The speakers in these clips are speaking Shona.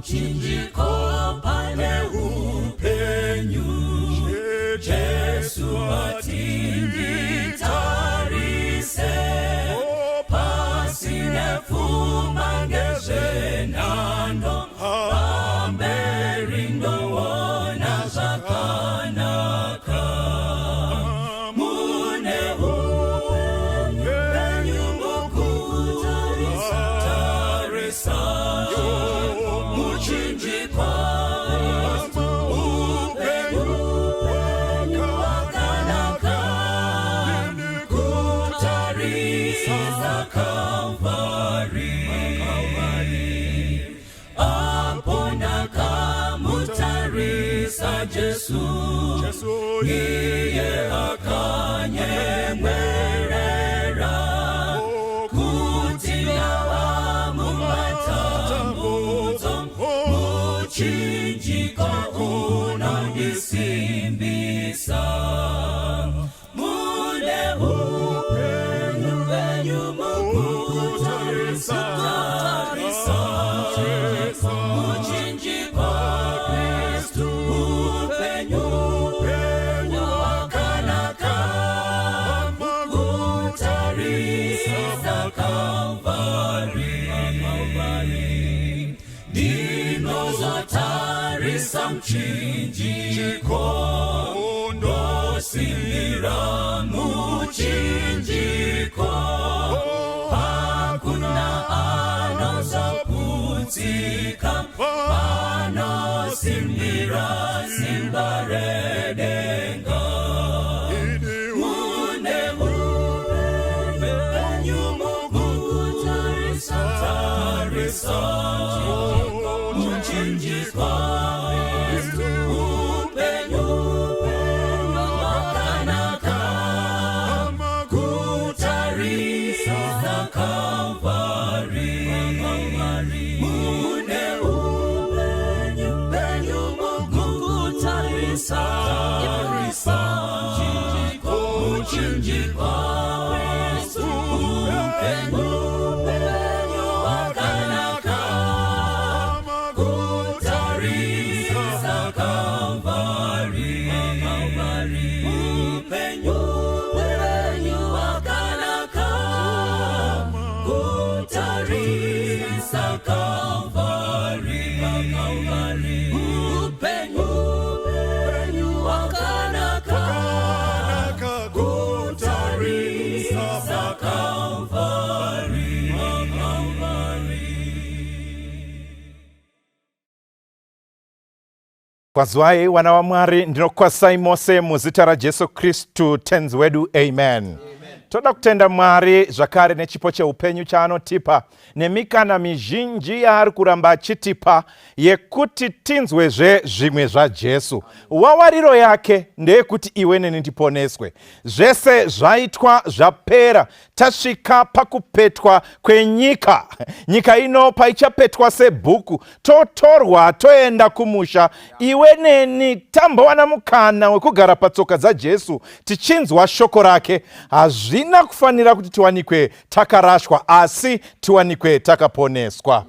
muchinjiko pane upenyu, Jesu atinditarise, pasine pfuma ngezvenhando, pamberi ndoona zvakanaka. Mune upenyu mukutarisa, muchinjiko Jesu, iye akanyemwerera, kuti nawa mumatambudzo, muchinjiko unondisimbisa. Mune upenyu mukutarisa, muchinjiko mchinjiko ndosimbira muchinjiko, hakuna anozoputsika panosimbira simba redenga. Mune upenyu mukutarisa, muchinjiko Kwazwai wana wa Mwari, ndinokwasai mose muzita raJesu Kristu tenzi wedu, amen. Toda kutenda Mwari zvakare nechipo cheupenyu chaanotipa, nemikana mizhinji yaari kuramba achitipa yekuti tinzwezve zvimwe zvaJesu. Wawariro yake ndeyekuti iwe neni ndiponeswe. Zvese zvaitwa zvapera, tasvika pakupetwa kwenyika. Nyika ino paichapetwa sebhuku, totorwa toenda kumusha. Iwe neni tambowana mukana wekugara patsoka dzaJesu, tichinzwa shoko rake. Hazvina kufanira kuti tiwanikwe takarashwa, asi tiwanikwe takaponeswa.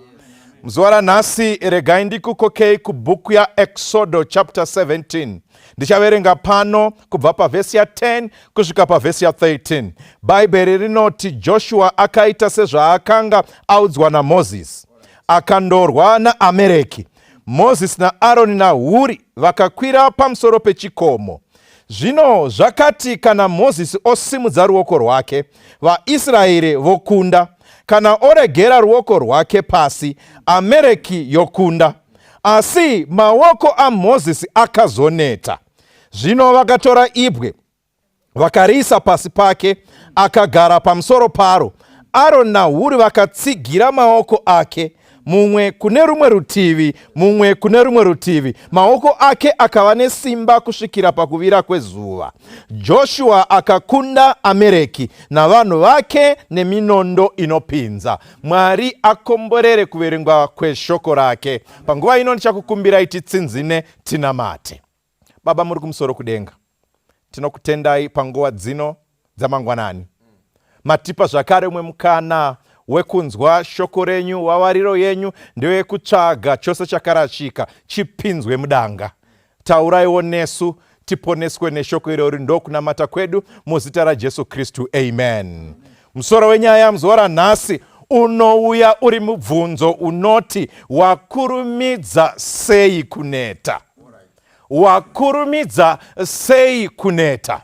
Muzuva ranhasi regai ndikukokei kubhuku yaExodo chapter 17. Ndichaverenga pano kubva pavhesi ya10 kusvika pavhesi ya13. Bhaibheri rinoti, Joshua akaita sezvaakanga audzwa naMozisi, akandorwa naAmereki. Mozisi naAroni naHuri vakakwira pamusoro pechikomo. Zvino zvakati kana Mozisi osimudza ruoko rwake, vaIsraeri vokunda. Kana oregera ruoko rwake pasi, Amereki yokunda. Asi maoko aMozisi akazoneta. Zvino vakatora ibwe, vakariisa pasi pake, akagara pamusoro paro. Aroni naHuri vakatsigira maoko ake, mumwe kune rumwe rutivi, mumwe kune rumwe rutivi. Maoko ake akava nesimba kusvikira pakuvira kwezuva. Joshua akakunda Amereki navanhu vake neminondo inopinza. Mwari akomborere kuverengwa kweshoko rake. Panguva ino ndichakukumbirai titsinzine tinamate. Baba muri kumusoro kudenga, tinokutendai panguva dzino dzamangwanani. Matipa zvakare umwe mukana wekunzwa shoko renyu, wawariro yenyu ndewekutsvaga chose chakarashika chipinzwe mudanga. Tauraiwo nesu tiponeswe neshoko irori, ndokunamata kwedu muzita raJesu Kristu, amen. Musoro wenyaya muzuva ranhasi unouya uri mubvunzo unoti wakurumidza sei kuneta. Wakurumidza sei kuneta.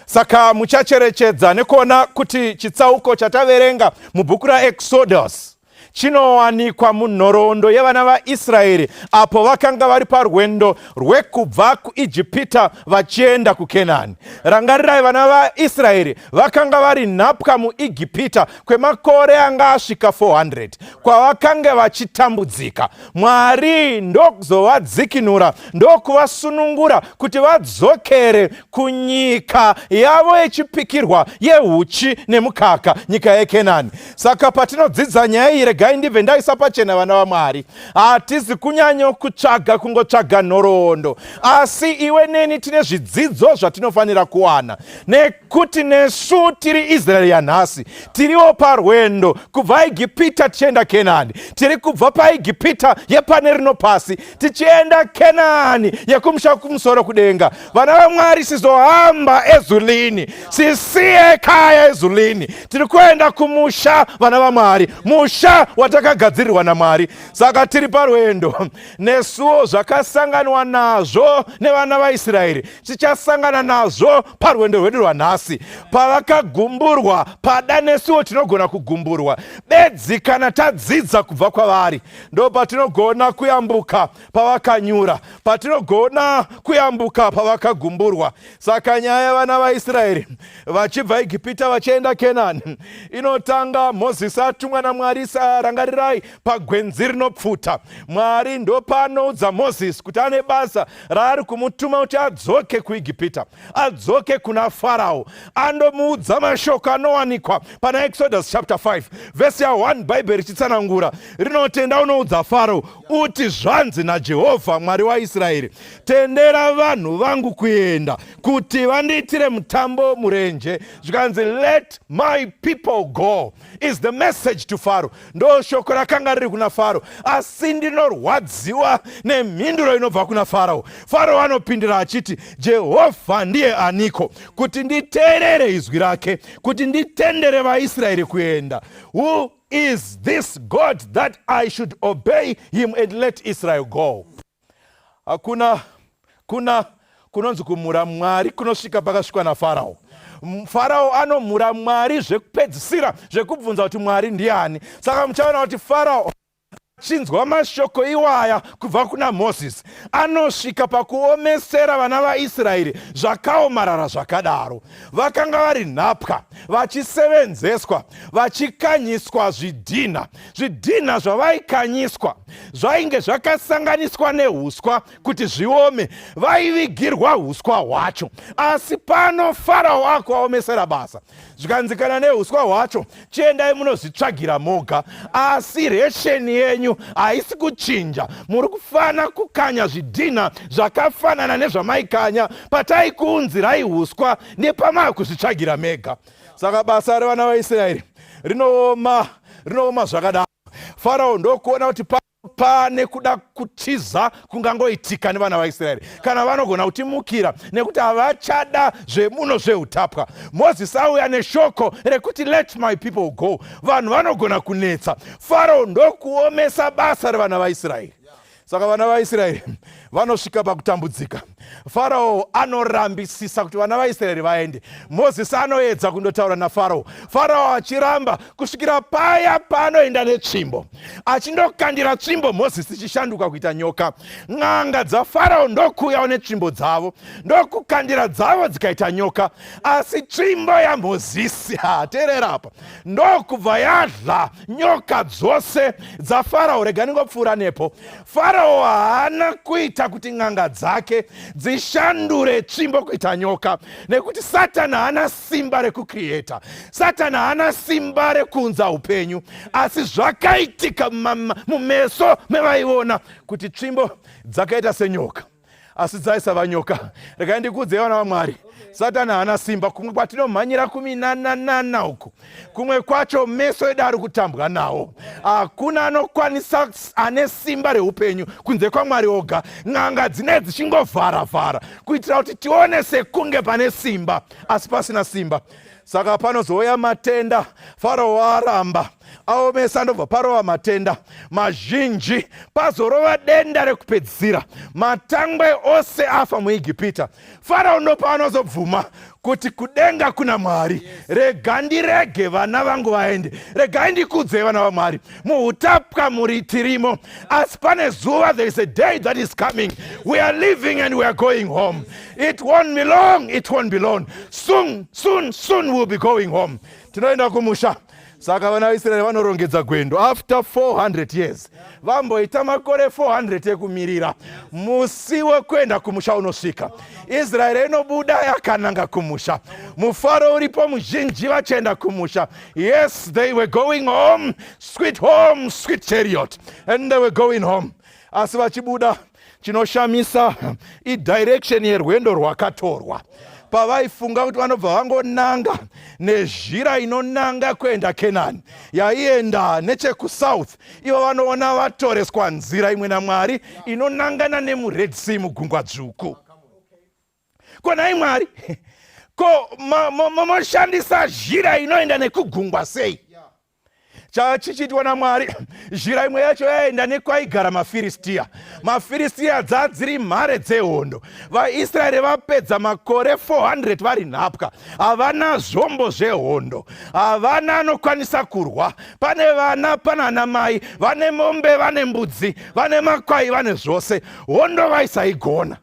Saka muchacherechedza nekuona kuti chitsauko chataverenga mubhuku raExodus chinowanikwa munhoroondo yevana vaIsraeri apo vakanga vari parwendo rwekubva kuIjipita vachienda kuKenani. Rangarirai, vana vaIsraeri vakanga vari nhapwa muIjipita kwemakore anga asvika 400 kwavakanga vachitambudzika. Mwari ndokuzovadzikinura, ndokuvasunungura kuti vadzokere kunyika yavo yechipikirwa yehuchi nemukaka, nyika yeKenani. Saka patinodzidza nyaya iyi, regai ndibve ndaisa pachena vana vaMwari, hatizi kunyanyo kutsvaga kungotsvaga nhoroondo, asi iwe neni tine zvidzidzo zvatinofanira kuwana, nekuti nesu tiri Israeri yanhasi tiriwo parwendo kubva Igipita tichienda Kenani. Tiri kubva paIgipita yepane rino pasi tichienda Kenani yekumusha kumusoro kudenga. Vana vaMwari, sizohamba ezulini, sisiye kaya ezulini, tiri kuenda kumusha vana vaMwari, musha watakagadzirirwa naMwari. Saka tiri parwendo, nesuwo zvakasanganwa nazvo nevana vaIsraeri tichasangana nazvo parwendo rwedu rwanhasi. Pavakagumburwa pada, nesuwo tinogona kugumburwa. Bedzi kana tadzidza kubva kwavari ndo patinogona kuyambuka pavakanyura, patinogona kuyambuka pavakagumburwa. Saka nyaya yavana vaIsraeri vachibva Igipita vachienda Kenani inotanga Mozisi atumwa naMwari. Rangarirai pagwenzi rinopfuta, Mwari ndopanoudza Mozisi kuti ane basa raari kumutuma kuti adzoke kuIgipita, adzoke kuna Farao, andomuudza mashoko anowanikwa pana Exodus chapter 5 verse ya 1. Bhaibheri richitsanangura rinotenda unoudza Farao uti, zvanzi naJehovha Mwari waIsraeri, tendera vanhu vangu kuenda kuti vandiitire mutambo murenje. Zvikanzi let my people go is the message to Pharaoh. Ndo shoko rakanga riri kuna Farao, asi ndinorwadziwa nemhinduro inobva kuna Farao. Farao anopindura achiti, Jehovha ndiye aniko kuti nditeerere izwi rake, kuti nditendere vaIsraeri kuenda? Who is this God that I should obey him and let Israel go? Hakuna kunonzi kumura Mwari kunosvika pakasvikwa naFarao. Farao anomura Mwari zvekupedzisira, zvekubvunza kuti Mwari ndiani. Saka muchaona kuti Farao achinzwa mashoko iwaya kubva kuna Mozisi anosvika pakuomesera vana vaIsraeri zvakaomarara zvakadaro. Vakanga vari nhapwa, vachisevenzeswa, vachikanyiswa zvidhina. Zvidhina zvavaikanyiswa zvainge zvakasanganiswa neuswa kuti zviome, vaivigirwa huswa hwacho. Asi pano Farao akuaomesera basa, zvikanzikana neuswa hwacho, chiendai munozvitsvagira moga, asi resheni yenyu haisi kuchinja. Muri kufana kukanya zvidhina zvakafanana nezvamaikanya pataikuunzirai huswa nepamaakusvitsvagira mega. Saka basa revana vaIsraeri rinooma zvakadaro. Farao ndokuona kuti pane kuda kutiza kungangoitika nevana vaIsraeri kana vanogona kutimukira, nekuti havachada zvemuno zveutapwa. Mozisi auya neshoko rekuti let my people go, vanhu vanogona kunetsa. Farao ndokuomesa basa revana vaIsraeri. Saka vana vaIsraeri vanosvika pakutambudzika. Farao anorambisisa kuti vana vaIsraeri vaende. Mozisi anoedza kundotaura naFarao. Farao achiramba kusvikira paya paanoenda netsvimbo. Achindokandira tsvimbo, Mozisi ichishanduka kuita nyoka. N'anga dzaFarao ndokuuyawo netsvimbo dzavo, ndokukandira dzavo dzikaita nyoka. Asi tsvimbo yaMozisi, teerera apa, ndokubva yadla nyoka dzose dzaFarao. Rega ningopfuura nepo. Farao haana kuita kuti n'anga dzake dzishandure tsvimbo kuita nyoka, nekuti Satani haana simba rekukrieta, Satani haana simba rekuunza upenyu. Asi zvakaitika mumeso mevaiona kuti tsvimbo dzakaita senyoka. asi dzaisava nyoka. Regai ndikudze vana vaMwari, Satani haana simba. Kumwe kwatinomhanyira kuminanana uku, kumwe kwacho meso edu ari kutambwa nawo. Hakuna anokwanisa ane simba reupenyu kunze kwaMwari oga. N'anga dzine dzichingovhara-vhara kuitira kuti tione sekunge pane simba, asi pasina simba. Saka panozouya matenda, Farao waramba aomesa, ndobva parova matenda mazhinji, pazorova denda rekupedzisira, matangwe ose afa muIgipita. Farao ndopaanozobvuma kuti kudenga kuna Mwari. Rega ndirege vana vangu vaende, regai ndikudze vana vaMwari. Muutapwa muri tirimo, asi pane zuva, there is a day that is coming. We are living and we are going home. It won't be long, it won't be long. Soon we'll be going home. Tinoenda kumusha. Saka vana vaIsraeri vanorongedza gwendo after 400 years. Vamboita makore 400 ekumirira. Musi wekuenda kumusha unosvika. Israeri inobuda yakananga kumusha. Mufaro uripo muzhinji vachienda kumusha. Yes, they were going home, sweet chariot. And they were going home. Asi vachibuda, chinoshamisa idirection yerwendo rwakatorwa. Pavaifunga kuti vanobva vangonanga nezhira inonanga kuenda Kenani, yaienda nechekusouth, ivo vanoona vatoreswa nzira imwe naMwari inonangana nemuRed Sea, mugungwa dzvuku. Konai Mwari, ko moshandisa zhira inoenda nekugungwa sei? Chachichitwa naMwari, zhira imwe yacho yaenda nekwaigara maFiristia. maFiristia dzadziri mhare dzehondo. VaIsraeri vapedza makore 400 vari nhapwa. Havana zvombo zvehondo, havana anokwanisa kurwa. Pane vana, pana anamai, vane mombe, vane mbudzi, vane makwai, vane zvose. Hondo vaisaigona.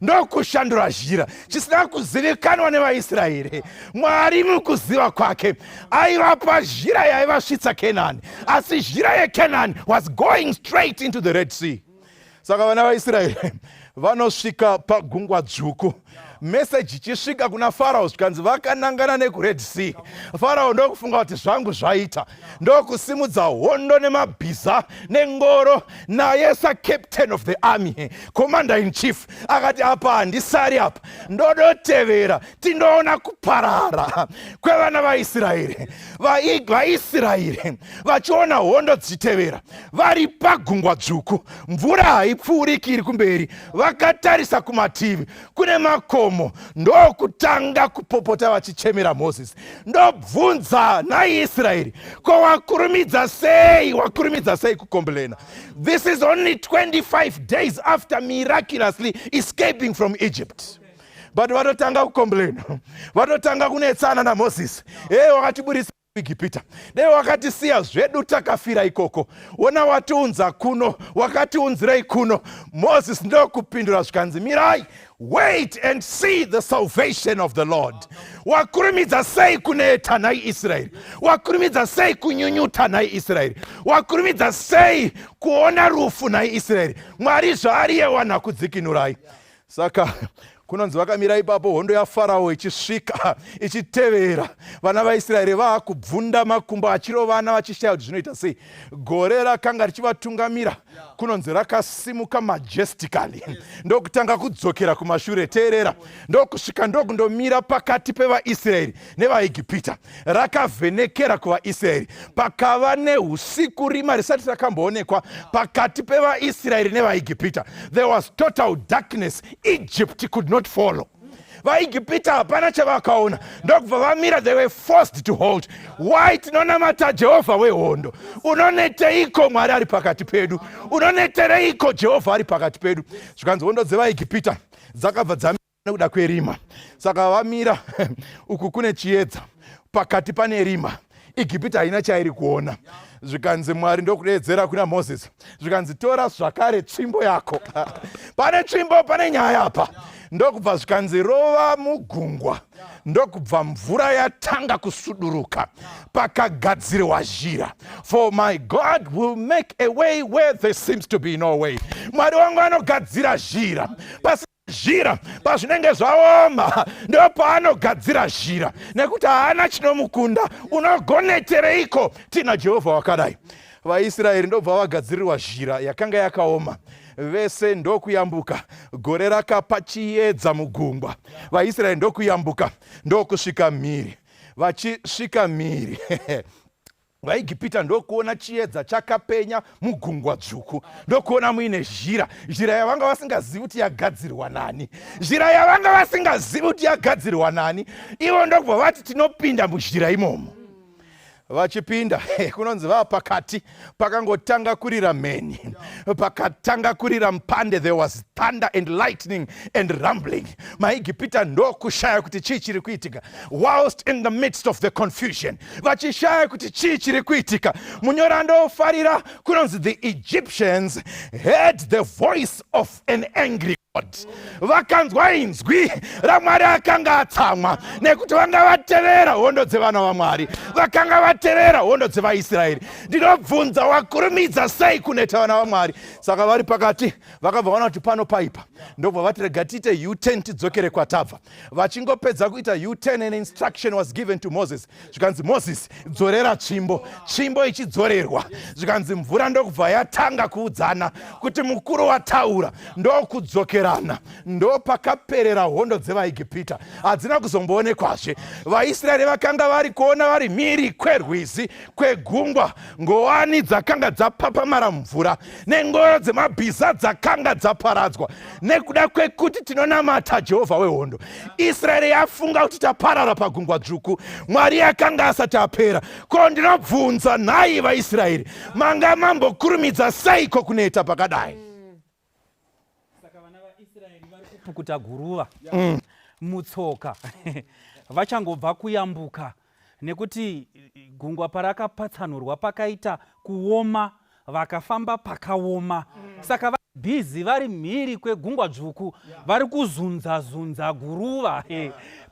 Ndokushandura zhira chisina kuzivikanwa nevaIsraeri. Mwari mukuziva kwake aivapa zhira yaivasvitsa Kenani, asi zhira yeKenani was going straight into the Red Sea. Saka vana vaIsraeri vanosvika pagungwa dzvuku. Message ichisvika kuna Farao zvikanzi vakanangana nekuRed Sea. Farao ndokufunga kuti zvangu zvaita, ndokusimudza hondo nemabhiza nengoro, naye captain of the army, commander in chief, akati apa handisari apa, ndodotevera tindoona kuparara kwevana vaIsraeri. VaIsraeri vachiona hondo dzichitevera vari pagungwa dzvuku, mvura haipfuuriki iri kumberi, vakatarisa kumativi kune makomo. Ndokutanga kupopota vachichemera Moses. Ndobvunza naIsraeri, ko wakurumidza sei kukomblena? This is only 25 days after miraculously escaping from Egypt. But vatotanga kukomblena, vatotanga kunetsana naMoses. Wakatiburisa Igipita, dei wakatisiya zvedu takafira ikoko. Ona watiunza kuno, wakatiunzirei kuno. Moses ndokupindura zvikanzi, mirai, wait and see the salvation of the Lord. Wakurumidza sei kuneta naIsraeri, wakurumidza sei kunyunyuta naIsraeri, wakurumidza sei kuona rufu naIsraeri. Mwari zvaariyewana kudzikinurai. Saka kunonzi vakamira ipapo, hondo yaFarao ichisvika ichitevera. Vana vaIsraeri vaakubvunda makumbo achirovana vachishaya kuti zvinoita sei. Gore rakanga richivatungamira kunonzi rakasimuka majestically. Ndokutanga kudzokera kumashure. Teerera, ndokusvika ndokundomira pakati pevaIsraeri nevaIgipita. Rakavhenekera kuvaIsraeri, pakava neusiku rima risati rakamboonekwa pakati pevaIsraeri nevaIgipita. There was total darkness. Egypt could not follow. VaIgipita hapana chavakaona, ndokubva vamira, they were forced to hold. Why tinonamata Jehovha wehondo? Unoneteiko Mwari ari pakati pedu? Unonetereiko Jehovha ari pakati pedu? Zvikanzi hondo dzevaIgipita dzakabva dzamira nekuda kwerima. Saka vamira uku kune chiedza, pakati pane rima. Igipita haina chairi kuona. Zvikanzi Mwari ndokudeedzera kuna Moses, zvikanzi tora zvakare tsvimbo yako. Pane tsvimbo, pane nyaya apa. Ndokubva zvikanzi rova mugungwa, ndokubva mvura yatanga kusuduruka, pakagadzirwa zhira. For my God will make a way where there seems to be no way. Mwari wangu anogadzira zhira zhira pazvinenge zvaoma, ndo paanogadzira zhira, nekuti haana chinomukunda. Unogonetereiko tina Jehovha wakadai? VaIsraeri ndobva vagadzirirwa zhira yakanga yakaoma. vese ndokuyambuka gore rakapachiedza mugungwa. VaIsraeri ndokuyambuka ndokusvika mhiri. Vachisvika mhiri vaIgipita ndokuona chiedza chakapenya mugungwa dzvuku, ndokuona muine zhira yavanga vasingazivi kuti yagadzirwa nani, ivo ndokubva vati tinopinda muzhira imomo. Vachipinda kunonzi vava pakati pakangotanga kurira mheni, pakatanga kurira mpande. There was thunder and lightning and rumbling. MaIgipita ndokushaya kuti chii chiri kuitika. Whilst in the midst of the confusion, vachishaya kuti chii chiri kuitika. Munyori ndofarira kunonzi the Egyptians heard the voice of an angry God. Vakanzwa inzwi raMwari akanga atsamwa nekuti vanga vatevera hondo dzevana vaMwari, vakanga vatevera hondo dzevaIsraeri. Ndinobvunza, wakurumidza sei kuneta vana vaMwari? Saka vari pakati vakabva vaona kuti pano paipa, ndobva vati rega tiite U10 tidzokere kwatabva. Vachingopedza kuita U10, an instruction was given to Moses. Zvikanzi Moses, dzorera tsvimbo ichidzorerwa. Zvikanzi mvura ndokubva yatanga kuudzana kuti mukuru wataura ndokudzokera. Ndo pakaperera hondo dzevaIgipita, hadzina kuzomboonekazve. VaIsraeri vakanga vari kuona vari mhiri kwerwizi, kwegungwa, ngowani dzakanga dzapapamara mvura nengoro dzemabhiza dzakanga dzaparadzwa nekuda kwekuti tinonamata Jehovha wehondo. Israeri yafunga kuti taparara pagungwa dzvuku, Mwari akanga asati apera. Ko ndinobvunza nhai vaIsraeri, manga mambokurumidza seiko kunoita pakadai? Pukuta guruva mutsoka vachangobva kuyambuka nekuti gungwa parakapatsanurwa pakaita kuoma, vakafamba pakaoma. Saka bhizi vari mhiri kwegungwa dzvuku vari kuzunza guruva.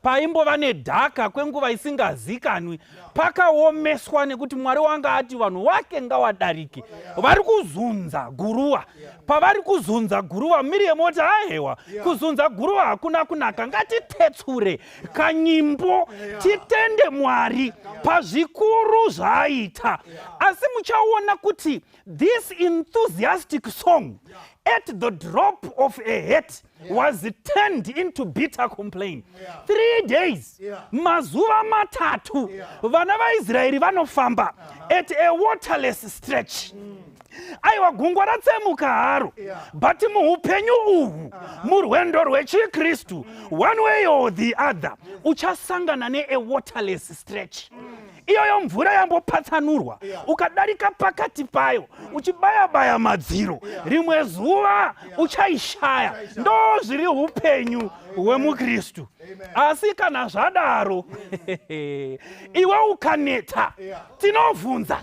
Paimbova nedhaka kwenguva isingazikanwi, pakaomeswa nekuti Mwari wanga ati vanhu wake ngawadarike. Vari kuzunza guruva. Pavari kuzunza guruva, miri yemota ahewa, kuzunza guruva hakuna kunaka. Ngatitetsure kanyimbo titende Mwari pazvikuru zvaaita. Asi muchaona kuti this enthusiastic song at the drop of a hat was turned into bitter complaint. 3 days, mazuva matatu, vana vaIsraeri vanofamba at a waterless stretch. Aiwa gungwa ratsemuka haro, but muupenyu uhu, murwendo rwechiKristu, one way or the other, uchasangana ne a waterless stretch. Iyoyo mvura yambopatsanurwa, ukadarika pakati payo, uchibaya madziro, rimwe zuva uchaishaya. Ndo zviri upenyu hwemuKristu. Asi kana zvadaro, iwe ukaneta, tinovhunza,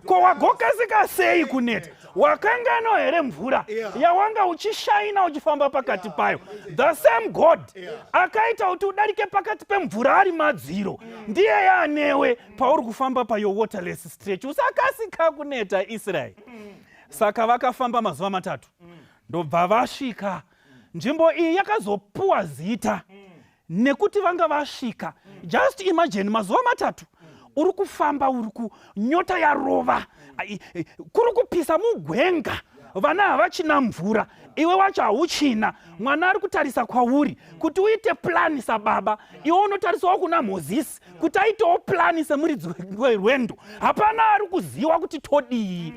ko wagokasika sei kuneta? Wakangano here mvura yawanga uchishaina uchifamba pakati payo? The same God akaita kuti udarike pakati pemvura ari madziro, ndiye yanewe pauri kufamba payo waterless stretch. Usakasika kuneta Israeli. Saka vakafamba mazuva matatu, ndobva vasvika. Nzvimbo iyi yakazopuwa zita nekuti vanga vasvika. Just imagine mazuva matatu uri kufamba, nyota yarova, kuri kupisa mugwenga, vana havachina mvura, iwe wacho hauchina. Mwana ari kutarisa kwauri kuti uite plani sababa, iwe unotarisawo kuna Mozisi kuti aitewo plani semuridzi werwendo. Hapana ari kuziva kuti todii.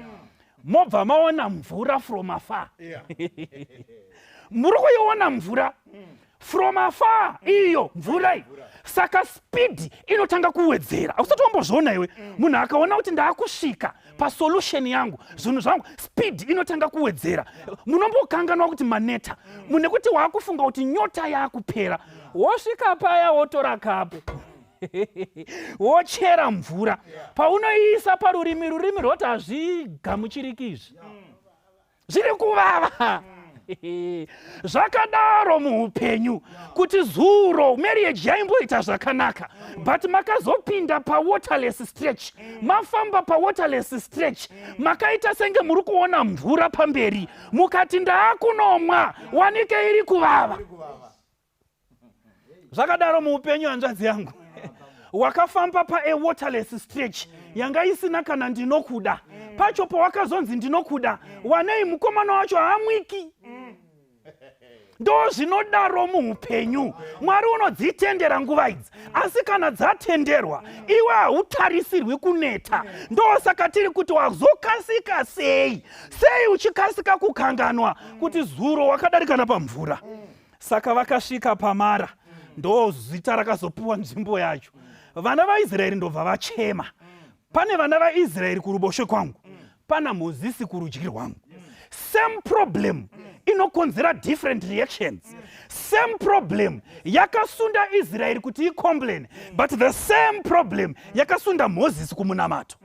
Mobva maona mvura from afar. Muri kuiona mvura from afar, iyo mvura iyi. Saka speed inotanga kuwedzera. Usati wambozviona iwe munhu akaona kuti ndaakusvika pasolution yangu, zvinhu zvangu, speed inotanga kuwedzera. Munombokanganwa kuti maneta, munekuti waakufunga kuti nyota yaakupera, wosvika paya wotora kapu wochera mvura, paunoiisa parurimi rwoti hazvigamuchiriki izvi, zviri kuvava. Zvakadaro muupenyu kuti zuro marriage yaimboita zvakanaka, but makazopinda pawaterless stretch, mafamba pawaterless stretch, makaita senge muri kuona mvura pamberi, mukati ndaakunomwa, wanike iri kuvava. Zvakadaro muupenyu hanzvadzi yangu. wakafamba waterless stretch yanga isina kana ndinokuda. Pacho pawakazonzi ndinokuda, wanei mukomana wacho haamwiki. Ndo zvinodaro muupenyu. Mwari unodzitendera nguva idzi, asi kana dzatenderwa iwe hautarisirwi kuneta. Ndo saka tiri kuti wazokasika sei uchikasika kukanganwa kuti zuro wakadarikana pamvura. Saka vakasvika paMara, ndo zita rakazopiwa nzvimbo yacho. Vana vaIsraeri ndobva vachema. Pane vana vaIsraeri kuruboshwe kwangu, pana Mozisi kurudyi rwangu. Same problem inokonzera different reactions. Same problem yakasunda Israel kuti icomplain, but the same problem yakasunda Moses kumunamato.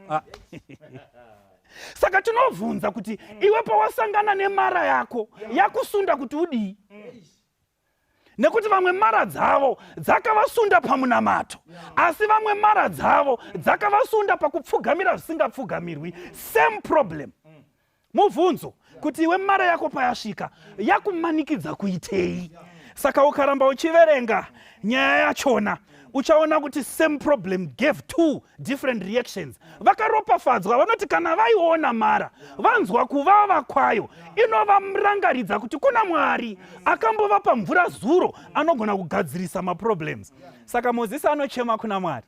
Saka tinobvunza kuti iwe pawasangana nemara yako yakusunda kuti udii? Nekuti vamwe mara dzavo dzakavasunda pamunamato, asi vamwe mara dzavo dzakavasunda pakupfugamira zvisingapfugamirwi. Same problem. Mubvunzo kuti iwe mara yako payasvika yakumanikidza kuitei. Saka ukaramba uchiverenga nyaya yachona uchaona kuti same problem gave two different reactions. Vakaropafadzwa vanoti kana vaiona mara vanzwa kuvava kwayo inovamrangaridza kuti kuna Mwari akambovapa mvura zuro anogona kugadzirisa maproblems. Saka Mozisi anochema kuna Mwari.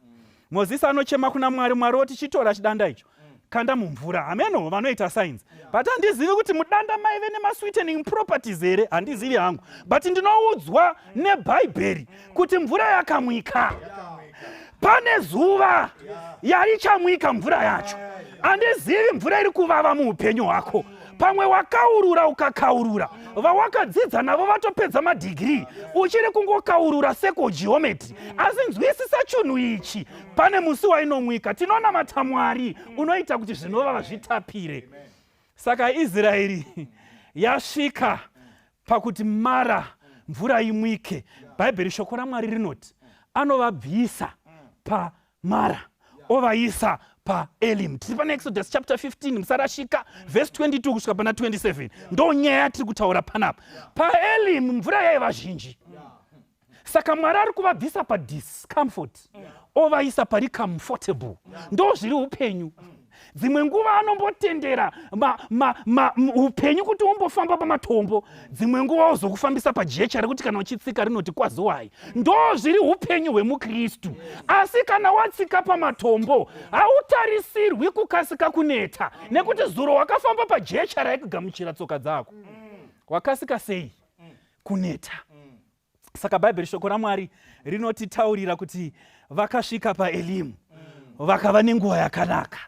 Mozisi anochema kuna Mwari, Mwari oti chitora chidanda icho kanda mumvura. Ameno vanoita signs. But handizivi kuti mudanda maive nemasweetening properties here, handizivi hangu. But ndinoudzwa neBhaibheri kuti mvura yakamwika. Pane zuva yarichamwika mvura yacho. Handizivi mvura iri kuvava muupenyu hwako. Pamwe wakaurura ukakaurura, vawakadzidza navo vatopedza madigiri uchiri kungokaurura sekogeometry, asi nzwisisa chinhu ichi. Pane musi wainomwika. Tinonamata Mwari unoita kuti zvinovava zvitapire. Saka Israeri yasvika pakuti mara mvura imwike. Bhaibheri shoko raMwari rinoti anovabvisa paMara ovaisa paElim. Tiri pana Exodus chapter 15 musarashika verse 22 kusvika pana 27. Ndo nyaya tiri kutaura panapa. PaElim mvura yaiva zhinji. Saka Mwari ari kuvabvisa padiscomfort ovaisa pari comfortable. Ndo zviri upenyu. Dzimwe nguva anombotendera upenyu kuti umbofamba pamatombo, dzimwe nguva uzokufambisa pajecha rekuti kana uchitsika rinoti kwaziwai. Ndo zviri upenyu hwemuKristu. Asi kana watsika pamatombo hautarisirwi kukasika kuneta, nekuti zuro wakafamba pajecha raikugamuchira tsoka dzako. Wakasika sei kuneta? Saka Bhaibheri shoko raMwari rinotitaurira kuti vakasvika paElimu vakava nenguva yakanaka.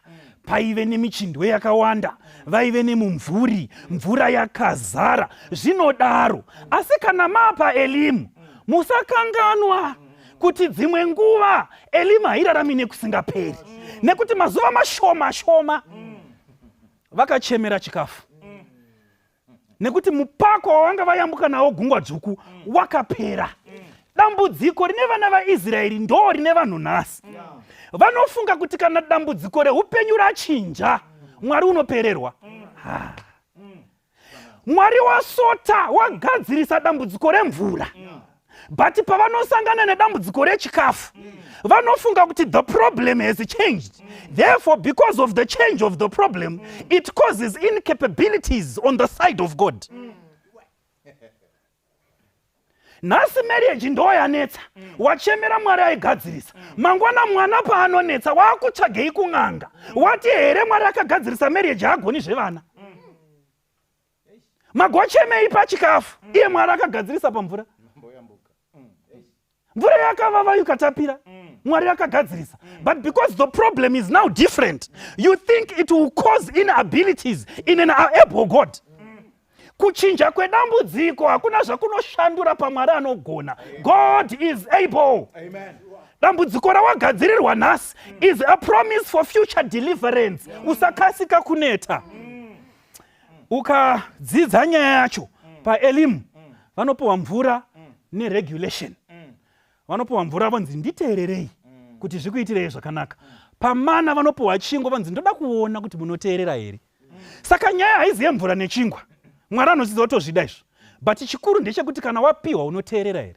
Paive nemichindwe yakawanda, vaive nemumvuri, mvura yakazara. Zvinodaro, asi kana paElimu musakanganwa kuti dzimwe nguva Elimu hairarami nekusingaperi, nekuti mazuva mashoma vakachemera chikafu. Nekuti mupako wavanga vayambuka nawo gungwa dzvuku wakapera. Dambudziko rine vana vaIsraeri ndo rine vanhu nhasi. Vanofunga kuti kana dambudziko reupenyu rachinja, Mwari unopererwa. Mwari wasota wagadzirisa dambudziko remvura. But pavanosangana nedambudziko rechikafu, vanofunga kuti the problem has changed. Therefore, because of the change of the problem, it causes incapabilities on the side of God. Nasi marriage ndo yanetsa, wachemera Mwari aigadzirisa. Mangwana mwana paanonetsa wakutsvagei kung'anga. Wati here Mwari akagadzirisa marriage haagoni zvevana. Magochemei pachikafu, iye Mwari akagadzirisa pamvura. Mvura yakavava ikatapira, Mwari akagadzirisa. But because the problem is now different, you think it will cause inabilities in an able God. Kuchinja kwedambudziko hakuna zvakunoshandura paMwari anogona. God is able. Amen. Dambudziko rawagadzirirwa nhasi is a promise for future deliverance. Usakasika kuneta. Ukadzidza nyaya yacho paElimu vanopiwa mvura neregulation. Vanopiwa mvura vanzi nditeererei kuti zvikuitirei zvakanaka. Pamana vanopiwa chingwa vanzi ndoda kuona kuti munoteerera here. Saka nyaya haizi yemvura nechingwa. Mwari anoziva kutozvida izvo. But chikuru ndechekuti kana wapiwa unoteerera here.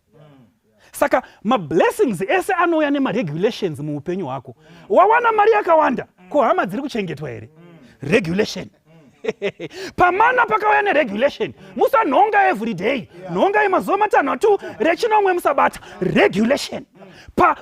Saka mablessings ese anouya nemaregulations muupenyu hwako. Wawana mari yakawanda, ko hama dziri kuchengetwa here? Regulation. Pamana pakauya neregulation. Musanhonga every day. Nhonga yemazuva matanhatu, rechinomwe musabata. Regulation.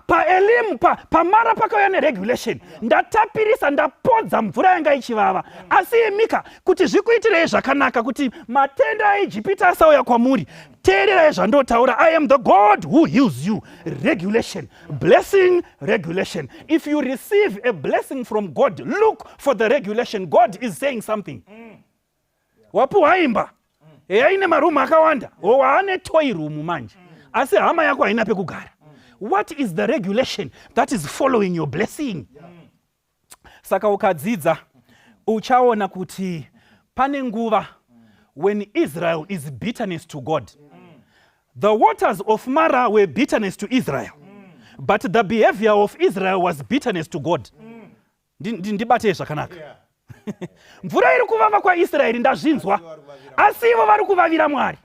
Paelimu, pamara pakauya neregulation. Ndatapirisa, ndapodza mvura yanga ichivava. Asi Mika, kuti zvikuitirei zvakanaka, kuti matenda eIjipita asauya kwamuri. Teererai zvandotaura, I am the God who heals you. Regulation. Blessing, regulation. If you receive a blessing from God, look for the regulation. God is saying something. Wapuwa imba. Aine marumu akawanda. Waane toy room manje. Asi hama yako haina pekugara. What is the regulation that is following your blessing? Saka ukadzidza uchaona kuti pane nguva when Israel is bitterness to God. The waters of Mara were bitterness to Israel, but the behavior of Israel was bitterness to God. Ndibate zvakanaka. Mvura iri kuvava kwaIsraeri ndazvinzwa, asi ivo vari kuvavira Mwari.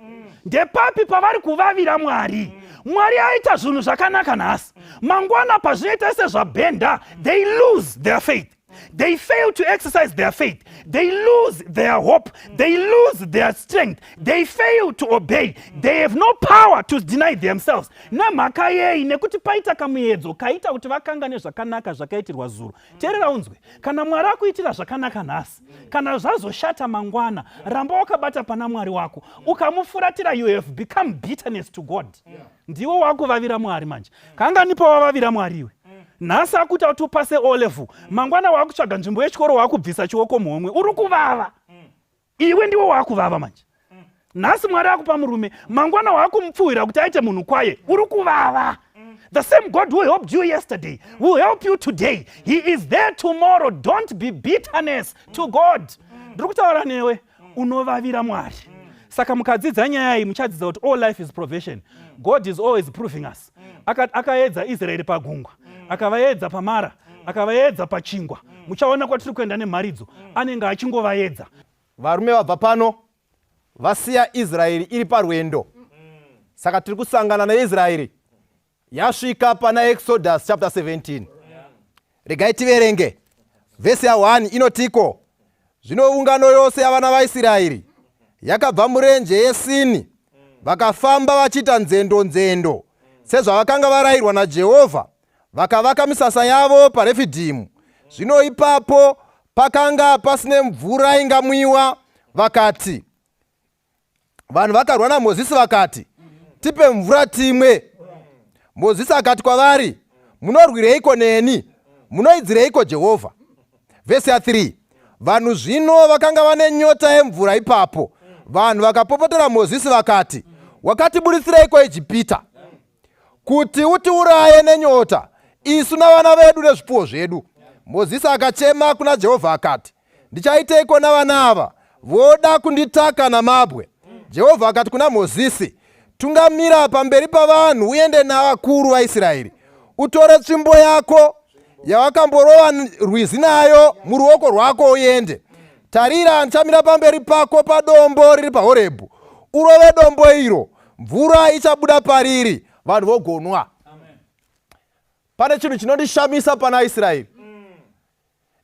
Ndepapi pavari kuvavira Mwari? Mwari aita zvinhu zvakanaka nhasi. Mangwana pazvinoita sezvabhenda, they lose their faith. They fail to exercise their faith. They lose their hope. They lose their strength. They fail to obey. They have no power to deny themselves. Namhaka yei nekuti paita kamuedzo kaita kuti vakangane zvakanaka zvakaitirwa zuro. Teerera unzwe, kana Mwari akuitira zvakanaka nhasi, kana zvazoshata mangwana, ramba wakabata pana Mwari wako, ukamufuratira, you have become bitterness to God. Ndiwo wakuvavira Mwari manje. Kanganipa wavavira Mwari iwe. Nhasi akuti kuti upase O level, mangwana wakutsvaga nzvimbo yechikoro wakubvisa chioko muhomwe, uri kuvava. Iwe ndiwe wakuvava manje. Nhasi Mwari akupa murume, mangwana wakumupfuwira kuti aite munhu kwaye, uri kuvava. The same God who helped you yesterday will help you today. He is there tomorrow. Don't be bitterness to God. Ndiri kutaura newe, unovavira Mwari. Saka mukadzidza nyaya iyi muchadzidza kuti all life is provision. God is always proving us. Akaedza Israeri pagungwa, akavaedza paMara, akavaedza pachingwa. Muchaona kwatiri kuenda nemharidzo, anenge achingovaedza. Varume vabva pano vasiya Israeri iri parwendo. Saka tiri kusangana neIsraeri yasvika pana Exodus chapter 17. Regai tiverenge. Vesi ya 1 inotiko, zvino ungano yose yavana vaIsraeri yakabva murenje yeSini vakafamba vachita nzendo sezvavakanga varayirwa naJehovha, vakavaka misasa yavo paRefidhimu. Zvino ipapo pakanga pasine mvura ingamwiwa, vakati, vanhu vakarwa naMozisi vakati, tipe mvura timwe. Mozisi akati kwavari, munorwireiko neni? Munoidzireiko Jehovha? Vesi ya 3. Vanhu zvino vakanga vane nyota yemvura ipapo. Vanhu vakapopotera Mozisi vakati, wakatibudisireiko Ijipita kuti utiuraye nenyota, isu navana vedu nezvipfuwo zvedu? Mozisi akachema kuna Jehovha akati, ndichaiteiko navana ava? Voda kunditaka namabwe. Jehovha akati kuna Mozisi, tungamira pamberi pavanhu uende navakuru vaIsraeri, utore tsvimbo yako yawakamborova rwizi nayo muruoko rwako uende. Tarira, nchamira pamberi pako padombo riri paHorebhu, urove dombo iro, mvura ichabuda pariri, vanhu vogonwa. Pane chinhu chinondishamisa pana Israeri,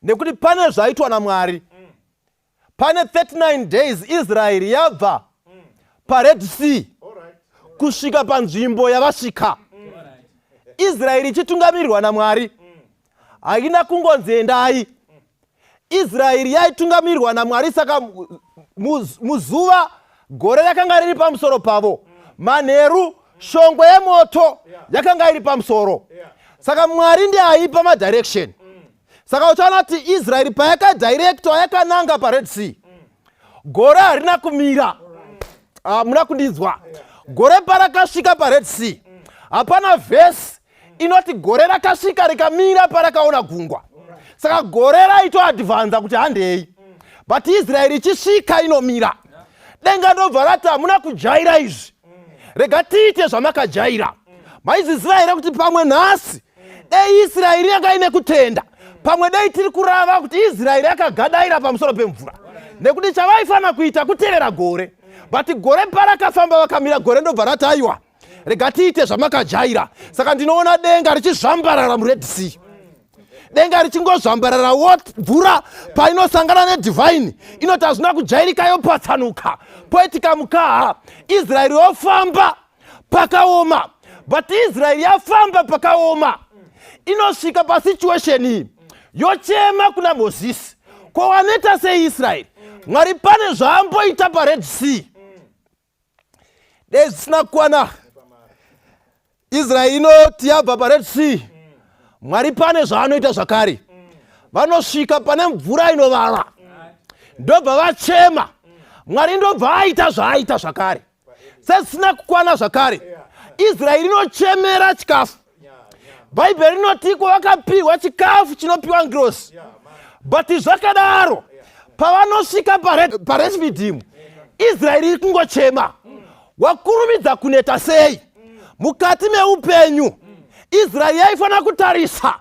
nekuti pane zvaitwa naMwari. Pane 39 days Israeri yabva paRed Sea kusvika panzvimbo yavasvika. Israeri ichitungamirirwa naMwari, haina kungonzi endai. Israeri yaitungamirirwa naMwari, saka muzuva gore rakanga riri pamusoro pavo, manheru, shongwe yemoto yakanga iri pamusoro. Saka Mwari ndiye aipa madirection. Saka uchaona kuti Israeri payakadirectwa yakananga paRed Sea, gore harina kumira. Muna kundinzwa? Gore parakasvika paRed Sea, hapana vhesi inoti gore rakasvika rikamira parakaona gungwa. Saka gore raitwa advance kuti handei, but Israeri ichisvika inomira. Denga ndobva rati hamuna kujaira izvi, rega tiite zvamakajaira. Maizviziva here kuti pamwe nhasi dei Israeri yanga ine kutenda, pamwe dei tiri kurava kuti Israeri yakagadaira pamusoro pemvura, nekuti chavaifana kuita kutevera gore. But gore parakafamba vakamira, gore ndobva rati aiwa, rega tiite zvamakajaira. Saka ndinoona denga richizvambarara muRed Sea. Denga richingozvambarara mvura painosangana nedivine inoti hazvina kujairika yopatsanuka poitika mukaha. Israeri yofamba pakaoma, but Israeri yafamba pakaoma inosvika pasituation iyi yochema kuna Mozisi, ko waneta seIsraeri, Mwari pane zvaamboita paRed Sea. Zvisina kukwana. Israeri inoti yabva paRed Sea, Mwari pane zvaanoita zvakare. Vanosvika pane mvura inovava, ndobva vachema. Mwari ndobva aita zvaaita zvakare. Sezvisina kukwana zvakare. Israeri inochemera chikafu. Bhaibheri rinotiko vakapiwa chikafu chinopiwa ngirosi. But zvakadaro pavanosvika paRefidimu, Israeri iri kungochema. Wakurumidza kuneta sei mukati meupenyu. Israeri yaifanira kutarisa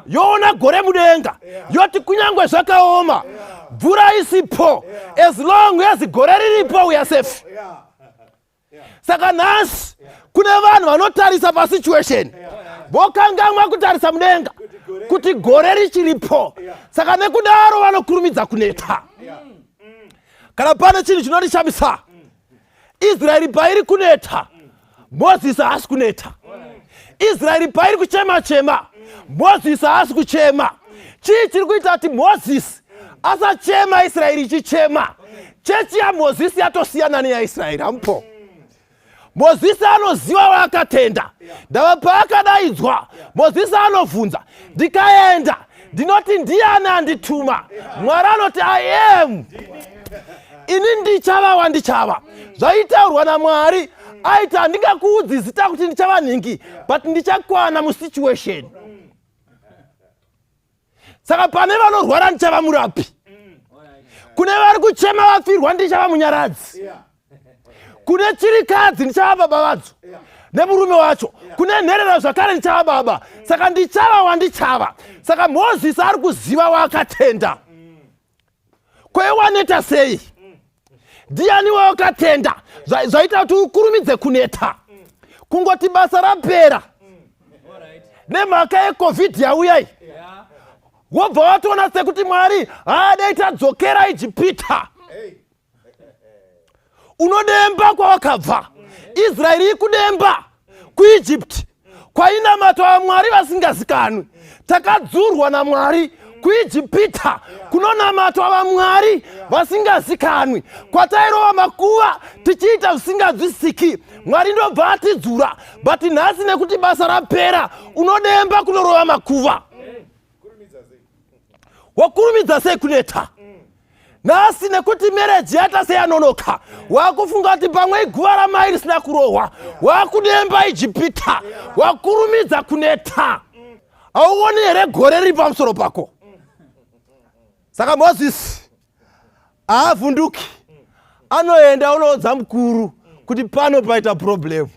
yoona gore mudenga yoti kunyangwe zvakaoma, mvura isipo, as long as gore riripo we are safe. Saka nhasi kune vanhu vanotarisa pasituation vokangamwa kutarisa mudenga kuti gore richiripo. Saka nekudaro vanokurumidza kuneta. Kana pane chinhu chinondishamisa, Israeri pairi kuneta, Mozisi haasi kuneta. Israeri pairi kuchema-chema, Mozisi haasi kuchema. Chii chiri kuita kuti Mozisi asachema, Israeri ichichema? Chechi yaMozisi yatosiyana neyaIsraeri. Hampo Mozisi anoziva waakatenda. Ndava paakadaidzwa, Mozisi anovhunza, ndikaenda ndinoti Ndiyani andituma? Mwari anoti I am. Ini ndichava wandichava. Zvaitaurwa naMwari aita handingakuudzi zita kuti ndichava nhingi, but ndichakwana musituation. Saka pane vanorwara ndichava murapi. Kune vari kuchema vafirwa ndichava munyaradzi. Kune chirikadzi ndichava baba vadzo nemurume wacho. Kune nherera zvakare ndichava baba. Saka ndichava wandichava. Saka Mozisi ari kuziva waakatenda. Kwewaneta sei? Ndiyani wakatenda zvaita kuti ukurumidze kuneta. Kungoti basa rapera nemhaka yeCovid yauyai, wobva watoona sekuti Mwari haadai tadzokera Ijipita. Unodemba kwawakabva. Israeri ikudemba kuIjipti kwainamatwa Mwari vasingazikanwi. Takadzurwa naMwari kuIjipita kunonamatwa vaMwari vasingazikanwi. Kwatairova makuva tichiita zvisinganzwisiki, Mwari ndobva atidzura. But nhasi nekuti basa rapera unodemba kunorova makuva. Wakurumidza sei kuneta? Nhasi nekuti mereji yata seyanonoka, wakufunga kuti pamwe iguva ramai risina kurohwa, wakudemba Ijipita. Wakurumidza kuneta. Hauoni here gore riri pamusoro pako? Saka Mozisi haavhunduki, anoenda unoudza mukuru kuti pano paita problem.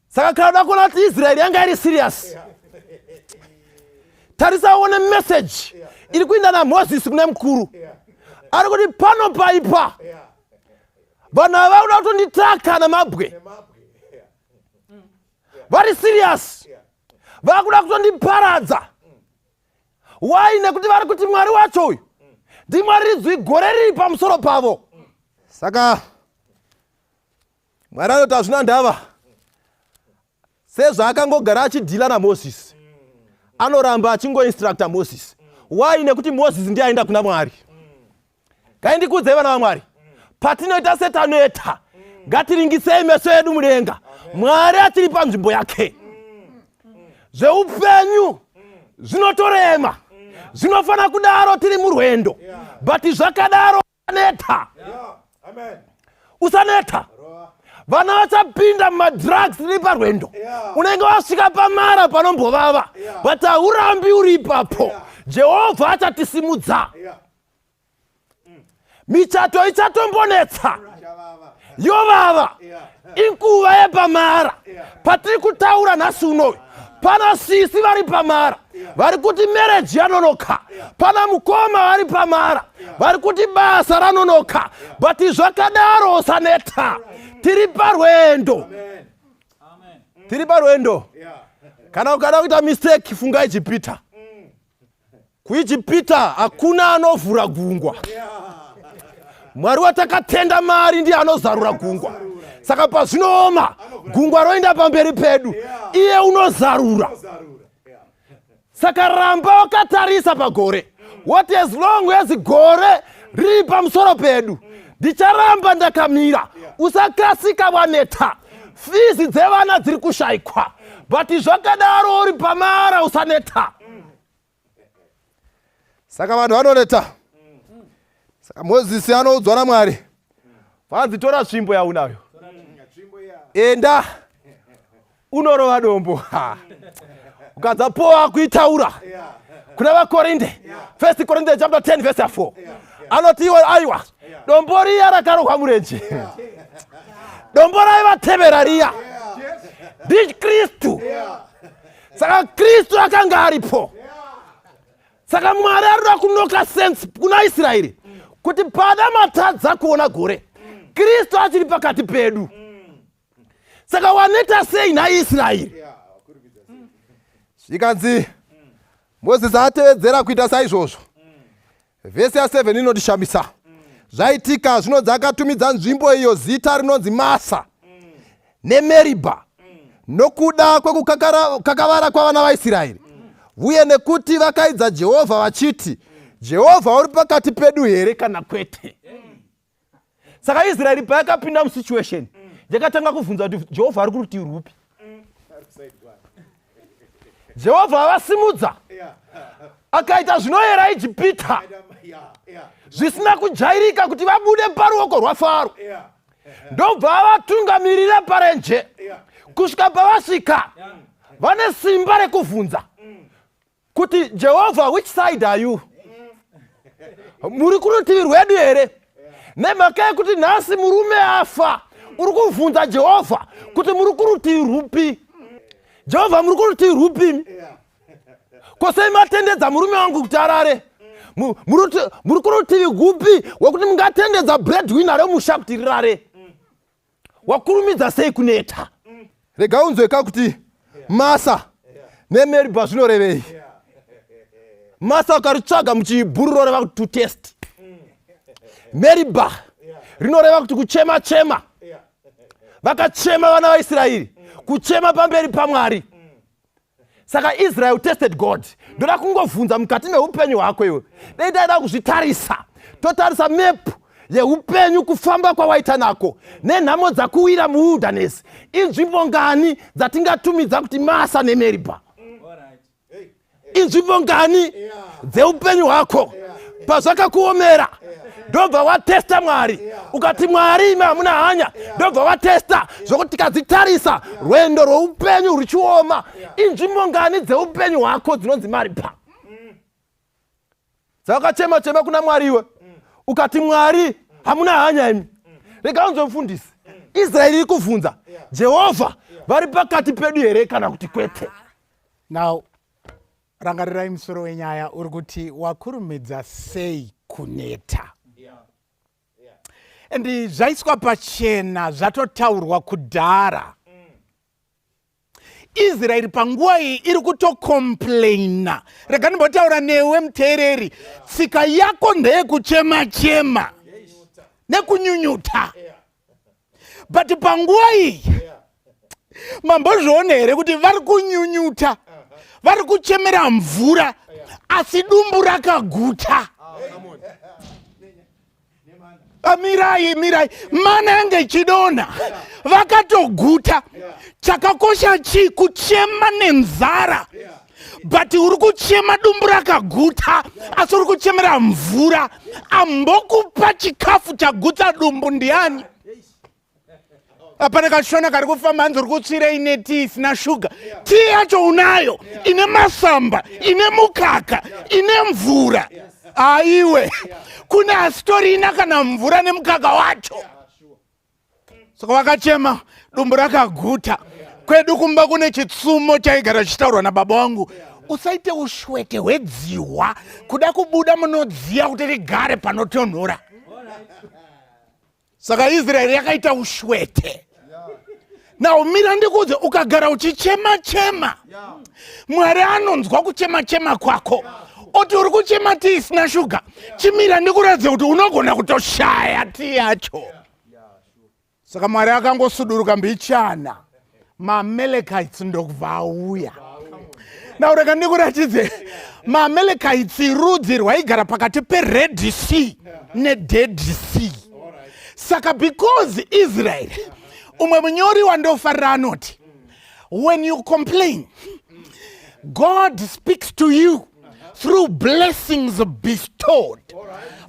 Saka kana uda kuona kuti Israeri yanga iri serious, tarisa uone message iri kuenda naMozisi kune mukuru. Ari kuti pano paipa vanhu ava uda kutonditaka namabwe. Vari serious, vakuda kutondiparadza. Why? Nekuti vari kuti Mwari wacho uyu ndiMwari ridzwi gore riri pamusoro pavo. Saka Mwari anoti hazvina ndava, sezvaakangogara achidhila naMozisi, anoramba achingoinstructa Mozisi. Why? Nekuti Mozisi ndiye aenda kuna Mwari. Ngaindikuudzei vana vaMwari, patinoita setanoita, ngatiringisei meso edu mudenga. Mwari atiri panzvimbo yake. Zveupenyu zvinotorema, zvinofana kudaro tiri murwendo. But zvakadaro usaneta. Usaneta. Vana vachapinda mumadrugs tiri parwendo. Unenge wasvika pamara panombovava, but haurambi uri ipapo. Jehovha achatisimudza. Michato ichatombonetsa, yovava, inguva yepamara. Patiri kutaura nhasi unoyu, pana sisi vari pamara vari kuti marriage yanonoka, pana mukoma vari pamara vari kuti basa ranonoka, but zvakadaro usaneta. Tiri parwendo, tiri parwendo. Kana ukada kuita mistake, funga ichipita. Kuichipita hakuna anovhura gungwa. Mwari watakatenda mari ndiye anozarura gungwa. Saka pazvinooma gungwa roenda pamberi pedu, iye unozarura. Saka ramba wakatarisa pagore. What as long as gore riri pamusoro pedu, ndicharamba ndakamira. Usakasika waneta, fizi dzevana dziri kushaikwa, but zvakadaro uri pamara usaneta. Saka vanhu vanoneta. Saka Mozisi anoudzwa naMwari, vanzi tora tsvimbo yaunayo, enda unorova dombo. Ukadzapowa kuitaura kuna vakorinde, 1 Corinthians chapter 10 verse 4, anoti iwe aiwa dombo riya rakarohwa murenje, dombo raivatevera riya ndi Kristu. Saka Kristu akanga aripo. Saka Mwari arikuda kunoka sense kuna Israeri kuti pada matadza kuona gore, Kristu achiri pakati pedu. Saka waneta sei naIsraeri? Zvikanzi Mozisi atevedzera kuita saizvozvo. Vhesi ya7 inotishambisa. Zvaitika zvinonzi akatumidza nzvimbo iyo zita rinonzi Masa neMeribha nokuda kwekukakavara kwavana vaIsraeri, uye nekuti vakaidza Jehovha vachiti, Jehovha uri pakati pedu here kana kwete? Saka Israeri payakapinda musituation, yakatanga kubvunza kuti Jehovha ari kurutivi rupi? Jehovha avasimudza akaita zvinoyera Ijipita zvisina kujairika kuti vabude paruoko rwaFaro, ndobva avatungamirira parenje kusvika pavasvika vane simba rekubvunza kuti Jehovha, which side are you? Muri kurutivi rwedu here? Nemhaka yekuti nhasi murume afa, uri kubvunza Jehovha kuti muri kurutivi rupi? Jehovha, muri kurutivi rupi? Kosei matendedza murume wangu kuti arare? Muri kurutivi gupi wekuti mungatendedza breadwinner remusha kuti rirare? Wakurumidza sei kuneta? Rega unzweka kuti Masa neMeribha zvinorevei. Masa ukaritsvaga muchibhuru rinoreva kuti to test. Meribha rinoreva kuti kuchema chema. Vakachema vana vaIsraeri, kuchema pamberi paMwari. Saka Israel tested God. Ndoda kungovhunza mukati meupenyu hwako iwe. Dai ndaida kuzvitarisa. Totarisa map yeupenyu kufamba kwawaita nako nenhamo dzakuwira muwilderness. Inzvimbo ngani dzatingatumidza kuti Masa neMeribha? Inzvimbo ngani dzeupenyu hwako pazvakakuomera ndobva watesta Mwari, ukati Mwari ime hamuna hanya, ndobva watesta zvokuti tikadzitarisa rwendo rweupenyu ruchioma. Inzvimbo ngani dzeupenyu hwako dzinonzi Maribha? Dzakachema chema kuna Mwari iwe, ukati Mwari hamuna hanya imi. Rega unzomufundisi, Israeri iri kubvunza Jehovha vari pakati pedu here kana kuti kwete? Now, rangarirai musoro wenyaya uri kuti wakurumidza sei kuneta. And zvaiswa pachena zvatotaurwa kudhara. Israeri panguva iyi iri kutokomplaina. Rega ndimbotaura newe muteereri, tsika yako ndeyekuchema-chema nekunyunyuta. But panguva iyi mambozviona here kuti vari kunyunyuta, vari kuchemera mvura, asi dumbu rakaguta. Mirai, mana yange chidona vakatoguta. Chakakosha chi kuchema nenzara, but uri kuchema dumbu rakaguta, asi uri kuchemera mvura. Ambokupa chikafu chagutsa dumbu Ndiyani. Apana kashona kari kufamba hanzi uri kutsvira ine tii isina shuga. Tii yacho unayo, ine masamba, ine mukaka, ine mvura. Aiwe, kuna story ina kana mvura nemukaka wacho. Saka wakachema dumbu rakaguta. Kwedu kumba kune chitsumo chaigara chitaurwa nababa wangu. Usaite ushwete hwedziwa kuda kubuda munodziya kuti rigare panotonhora. Saka Israeri yakaita ushwete. Now mira ndikuudze ukagara uchichema-chema. Mwari anonzwa kuchema-chema kwako. Oti uri kuchema tii isina shuga. Chimira ndikuratidze kuti unogona kutoshaya tii yacho. Saka Mwari akangosuduruka mbichana. MaAmalekites ndokubva auya. Now rega ndikuratidze MaAmalekites rudzi rwaigara pakati peRed Sea neDead Sea. Saka because Israel, umwe munyori wandofarira anoti, when you complain, God speaks to you through blessings bestowed.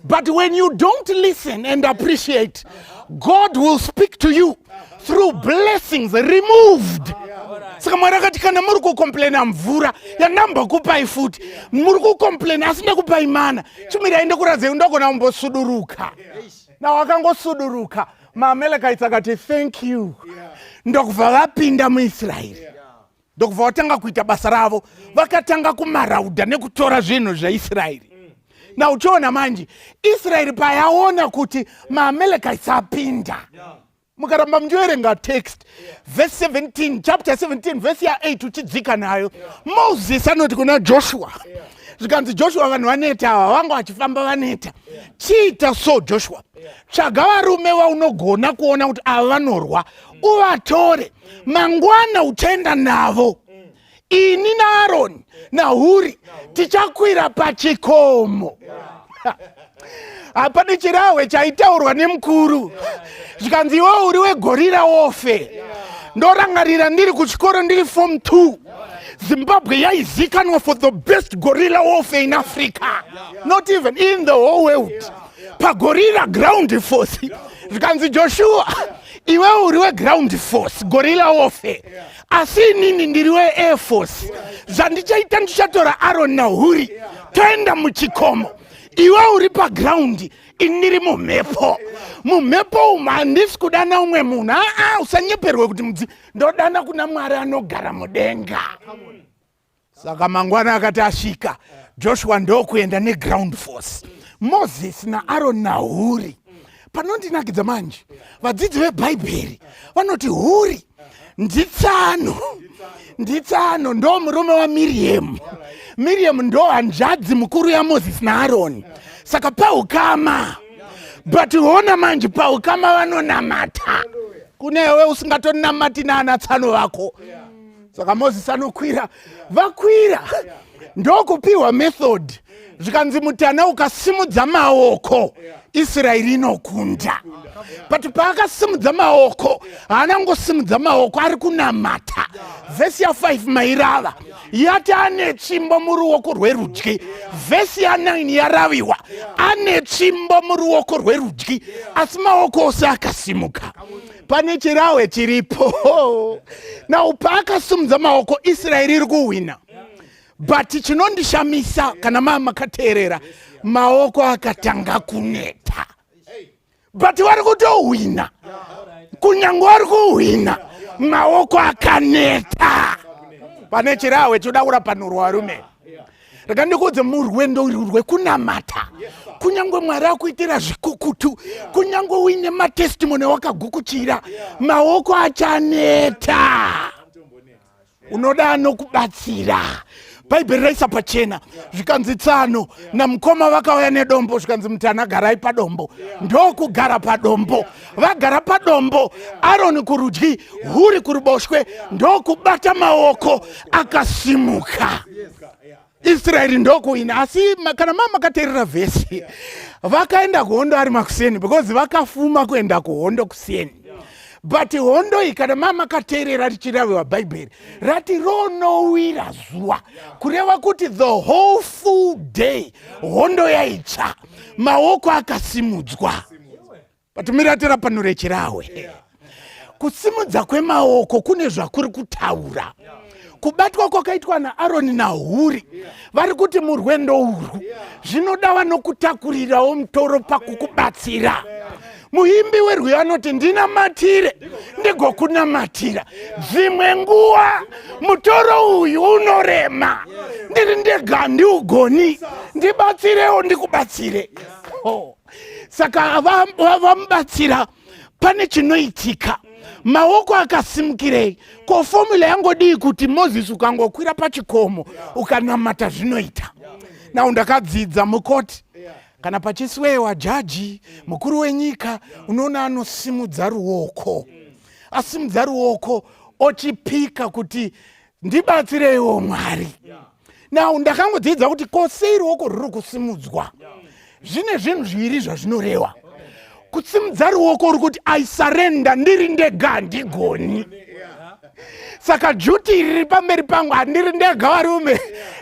But when you don't listen and appreciate, God will speak to you through blessings removed. Saka Mwari akati kana muri kukomplaina mvura yandambokupai futi, muri kukomplaina asina kupai mana, chimira ende kuradze undogona kumbosuduruka. Na wakangosuduruka, MaAmalekites akati thank you. Ndokubva vapinda muIsraeri. Ndokubva vatanga kuita basa ravo, vakatanga kumaraudha nekutora zvinhu zveIsraeri. Na uchiona manje, Israeri payaona kuti MaAmalekites apinda. Mukaramba muchiverenga text, verse 17, chapter 17, verse 8 uchidzika nayo. Moses anoti kuna Joshua. Zvikanzi Joshua vanhu vaneta ava vanga vachifamba vaneta. Chiita so Joshua. Tsvaga varume vaunogona kuona kuti ava vanorwa, uvatore. Mangwana uchaenda navo. Ini naAroni naHuri tichakwira pachikomo. Apa nechirahwe chaitaurwa nemukuru. Zvikanzi iwe uri wegorira wofe. Ndorangarira ndiri kuchikoro ndiri form 2. Zimbabwe yaizikanwa for the best gorilla warfare in Africa. Not even in the whole world. Pa gorilla ground force. Zvikanzi Joshua, iwe uriwe ground force, gorilla warfare. Asi nini ndiriwe air force. Zandichaita ndichatora Aaron naHuri. Toenda muchikomo. Iwe uri pa ground, iniri mumhepo. Mumhepo handisi kudana umwe munhu. Usanyeperwe kuti mudzi. Ndodana kuna Mwari anogara mudenga. Saka mangwana akati asvika, Joshua ndokuenda neground force. Moses naAaron naHuri. Panondinakidza manje, vadzidzi veBhaibheri vanoti Huri nditsano ndo murume waMiriam. Miriam ndo hanzvadzi mukuru yaMoses naAaron. Saka paukama. But uona manje paukama vanonamata. Kunewe usingatonamati naanatsano vako. Saka Moses anokwira, vakwira. Ndokupiwa method. Zvikanzi mutana ukasimudza maoko, Israeri inokunda. But paakasimudza maoko, haanangosimudza maoko ari kunamata. Vesi 5 mairava, yati ane tsvimbo muruoko rwerudyi. Vesi 9 yaraviwa, ane tsvimbo muruoko rwerudyi. Asi maoko ose akasimuka. Pane chirahwe chiripo. Now paakasimudza maoko, Israeri iri kuwina. But chinondishamisa kana makateerera, maoko akatanga kuneta. But vari kutowina. Kunyange vari kuwina, maoko akaneta. Pane chirahwe chodaura panhurwa varume. Rega ndikuudze murwendo urwu kunamata. Kunyange Mwari akuitira zvikukutu, kunyange uine matestimony wakagukuchira, maoko achaneta. Unoda nokubatsira. Bhaibheri raisa pachena. Zvikanzi tsano namukoma vakauya nedombo, zvikanzi mutana garai padombo. Ndokugara padombo. Vagara padombo, Aaron kurudyi, Huri kuruboshwe, ndokubata maoko akasimuka. Israeri ndokuwina. Asi kana makateerera vhesi, vakaenda kuhondo ari makuseni because vakafuma kuenda kuhondo kuseni. But hondo ikana makateerera richiraviwa Bhaibheri rati ronowira zuva, kureva kuti the whole full day hondo yaitsva, maoko akasimudzwa. But miratira pano rechirahwe, kusimudza kwemaoko kune zvakuri kutaura. Kubatwa kwakaitwa naAaroni naHuri, vari kuti murwendo urwu zvinoda vanokutakurirawo mutoro pakukubatsira. muimbi werwiyo anoti ndinamatire ndigokunamatira. Dzimwe nguwa mutoro uyu unorema, ndiri ndega ndiugoni, ndibatsirewo ndikubatsire. Saka vamubatsira pane chinoitika. Maoko akasimukirei. Ko formula yangodii kuti Moses ukangokwira pachikomo ukanamata zvinoita. Now ndakadzidza mukoti kana pachisiwewa jaji mukuru wenyika unoona anosimudza ruoko. Asimudza ruoko ochipika kuti ndibatsireiwo Mwari. Now ndakangodzidza kuti kosei ruoko ruri kusimudzwa. Zvine zvinhu zviviri zvazvinoreva. Kusimudza ruoko rukuti I surrender, ndiri ndega ndigoni. Saka juti riri pamberi pangu handiri ndega varume,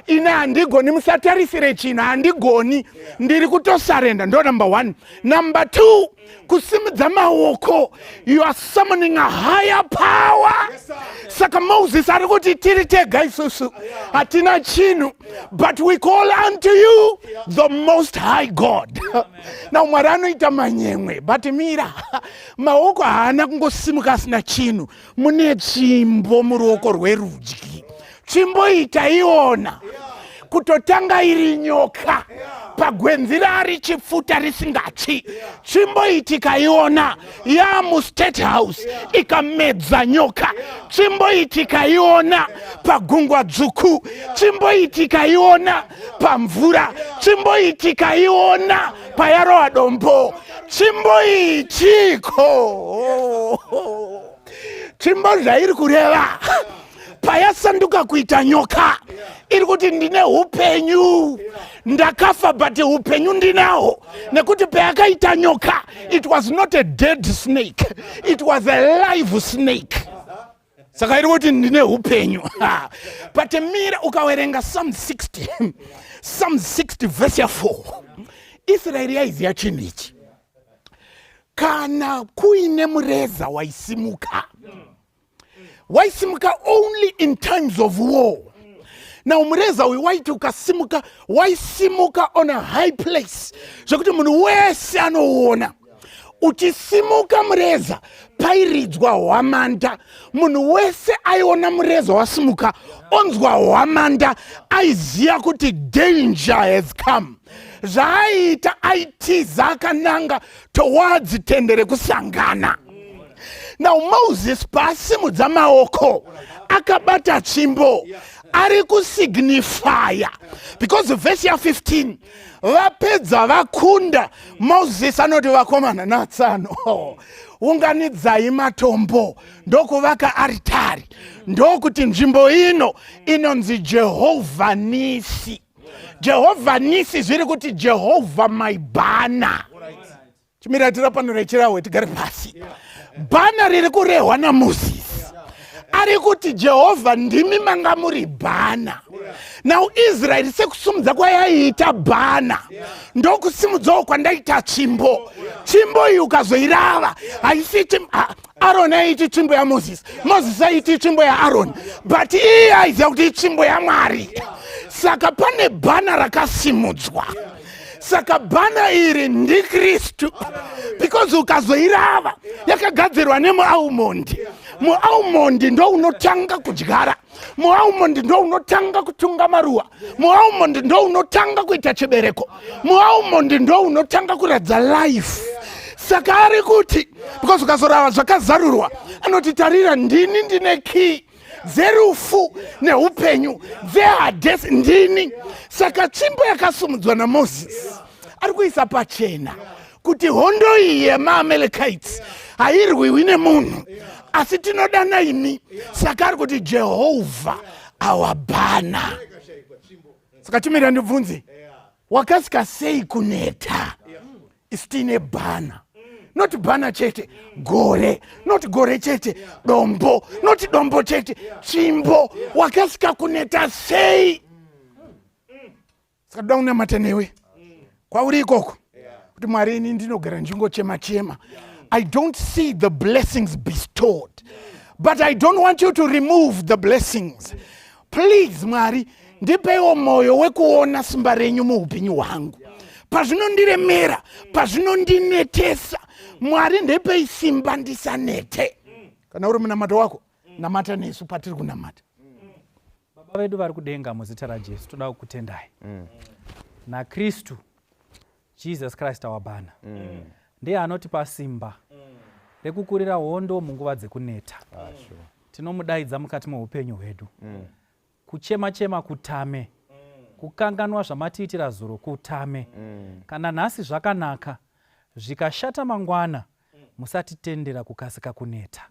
ine handigoni, musatarisire chinhu, handigoni, ndiri kutosarenda. Ndo number 1. Number 2, kusimudza maoko, you are summoning a higher power. Saka Moses ari kuti tiri tega isusu, hatina chinhu, but we call unto you the most high God. Now Mwari anoita manyemwe, but mira, maoko haana kungosimuka asina chinhu, mune chimbo muruoko rwerudyi. Chimbo itaiona kutotanga iri nyoka pagwenzi rari chipfuta risingachi. Chimbo itikaiona yamu State House ikamedza nyoka. Chimbo itikaiona pagungwa dzvuku. Chimbo itikaiona pamvura. Chimbo itikaiona payarowa dombo. Chimbo ichiko chimbo zvairi kureva payasanduka kuita nyoka iri kuti ndine upenyu, ndakafa but upenyu ndinaho. Nekuti payakaita nyoka, it was not a dead snake, it was a live snake. Saka iri kuti ndine upenyu. But mira ukawerenga Psalm 60 Psalm 60 verse 4, Israeli yaiziya chinhu ichi. Kana kuine mureza waisimuka, waisimuka only in times of war. Now mureza waiti ukasimuka, waisimuka on a high place, zvokuti munhu wese anouona. Uchisimuka mureza pairidzwa hwamanda. Munhu wese aiona mureza wasimuka onzwa hwamanda, aiziya kuti danger has come. Zvaaita aitiza akananga towards tende rekusangana. Now Moses paasimudza maoko akabata tsvimbo ari kusignifya, because verse 15 vapedza vakunda. Moses anoti vakomana natsano, unganidzai matombo ndokuvaka aritari, ndokuti nzvimbo ino inonzi Jehovha Nisi. Jehovha Nisi zviri kuti Jehovha my bana. Chimiratira pano rechirawe tigare pasi. Bana riri kurehwa naMoses ari kuti Jehovha ndimi manga muri bana. Now Israel sekusumudza kwayaiita bana ndokusimudzawo kwandaita tsvimbo. Tsvimbo iyi ukazoirava haisiti Aaron aiti tsvimbo yaMoses, Moses aiti tsvimbo yaAaron, but iye aiziva kuti itsvimbo yaMwari. Saka pane bana rakasimudzwa. Saka bana iri ndiKristu, because ukazoirava yakagadzirwa nemuAlmond. MuAlmond ndo unotanga kudyara, muAlmond ndo unotanga kutunga maruwa, muAlmond ndo unotanga kuita chibereko, muAlmond ndo unotanga kuradza life. Saka ari kuti, because ukazorava zvakazarurwa, anoti tarira ndini ndine key dzerufu neupenyu, dzehadesi ndini. Saka tsvimbo yakasimudzwa naMoses ari kuisa pachena kuti hondo iyi yemaAmalekites hairwiwi nemunhu, asi tinodana imi. Saka ari kuti Jehovha our bana. Saka chimira ndibvunze, wakasika sei kuneta isitine bana? Not bana chete, gore, not gore chete, dombo, not dombo chete, chimbo, wakasika kuneta sei. Saka dauna matenewe kwauri ikoko kuti Mwari ini ndinogara ndingochema chema. I don't see the blessings bestowed, but I don't want you to remove the blessings. Please Mwari, ndipewo moyo wekuona simba renyu muupenyu hwangu. Pazvinondiremera, pazvinondinetesa, Mwari ndepe simba ndisanete. Kana uri munamato wako, namata nesu patiri kunamata. Baba vedu vari kudenga muzita raJesu, toda kukutendai. NaKristu, Jesus Christ our Bana. Ndiye anotipa simba rekukurira hondo munguva dzekuneta. Tinomudaidza mukati muupenyu hwedu. Kuchema kutame. Kukanganwa zvamatiitira zuro kutame. Kana nhasi zvakanaka, zvikashata mangwana, musatitendera kukasika kuneta.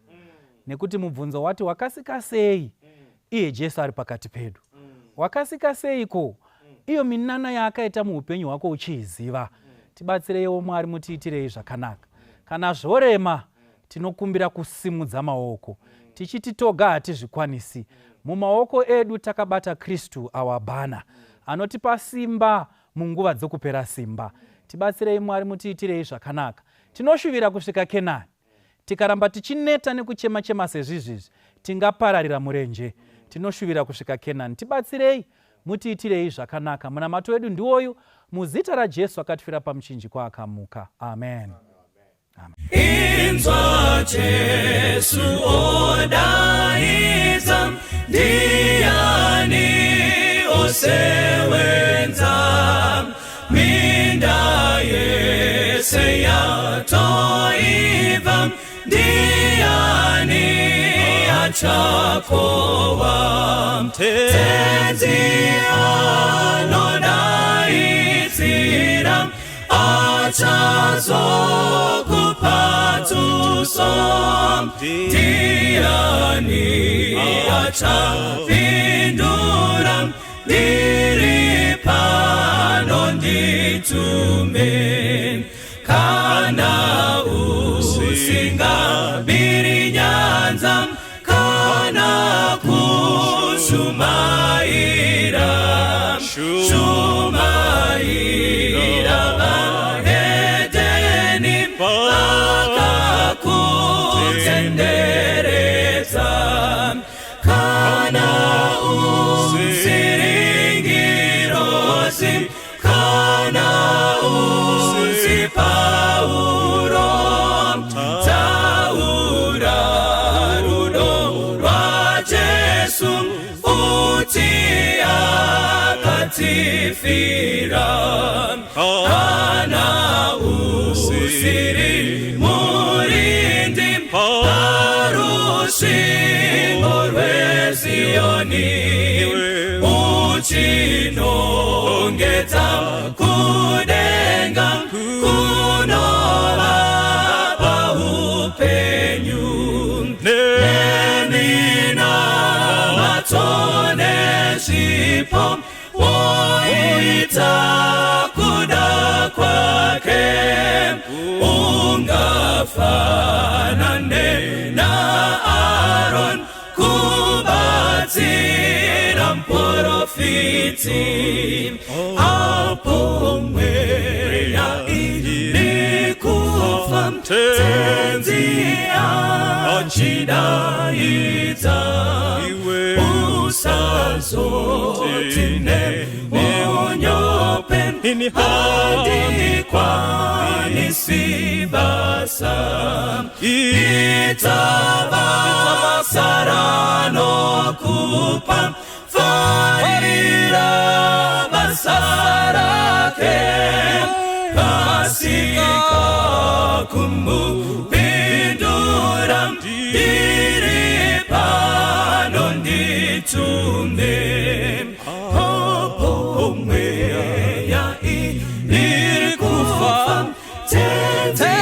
Nekuti mubvunzo wati wakasika sei, iye Jesu ari pakati pedu. Wakasika seiko, iyo minana yaakaita muupenyu hwako uchiiziva. Tibatsireiwo Mwari, mutiitirei zvakanaka. Kana zvorema, tinokumbira kusimudza maoko. Tichiti toga hatizvikwanisi. Mumaoko edu takabata Kristu our Bana, anotipa simba munguva dzokupera simba. Tibatsirei Mwari, mutiitirei zvakanaka. Tinoshuvira kusvika Kenani. Tikaramba tichineta nekuchema sezvizvizvi, tingapararira murenje. Tinoshuvira kusvika Kenani. Tibatsirei, mutiitirei zvakanaka. Munamato wedu ndiwoyu, muzita raJesu akatifira pamuchinjikwa akamuka. Amen. Inzwa Jesu odaidza, Ndiyani osewenza, Minda yese yatoibva, Ndiyani achakohwa, Tenzi anodaidzira, Achazokupa tuso, Ndiyani achapindura, Ndiripano nditumei, Kana usingabiri nyanza, Kana kushumaira vahedeni, akakutenderedza, Kana usiri ngirosi, Kana usi Pauro Taura, rudo rwaJesu, uti akatifira, Kana usiri murindi, Parusvingo rweZioni, Uchinongedza kudenga, Kuno paupenyu, nemina matone zvipo, woita kuda kwake, ungafanane naAron, kubatsira muprofiti, apo mweya iri kufa, Tenzi achidaidza, usazoti neunyope, handikwanisi basa, ita basa ranokupa, farira basa rake, kasika kumupindura, Ndiripano nditumei, apo mweya iri kufa, Tenzi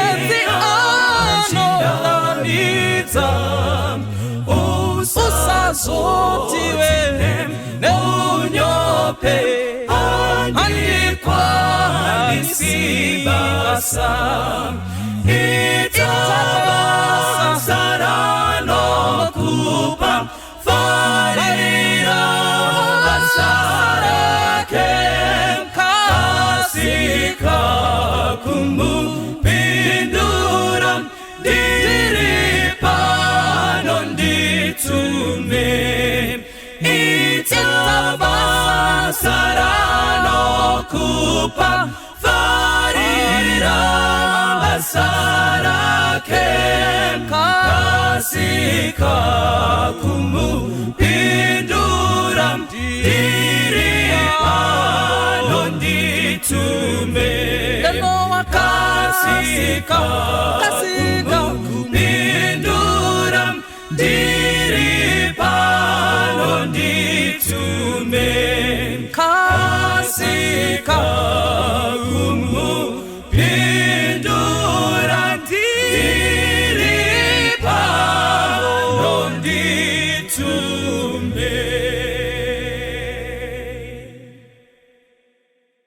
anodaidza, usazoti neunyope, handikwanisi basa, ita basa ranokupa, farira basa rake, kasika kumupindura, Ndiripano nditumei, ita basa ranokupa, farira basa rake. kasika kumupindura Ndiripano nditumei kasika kumupindura Ndiripano nditumei kasika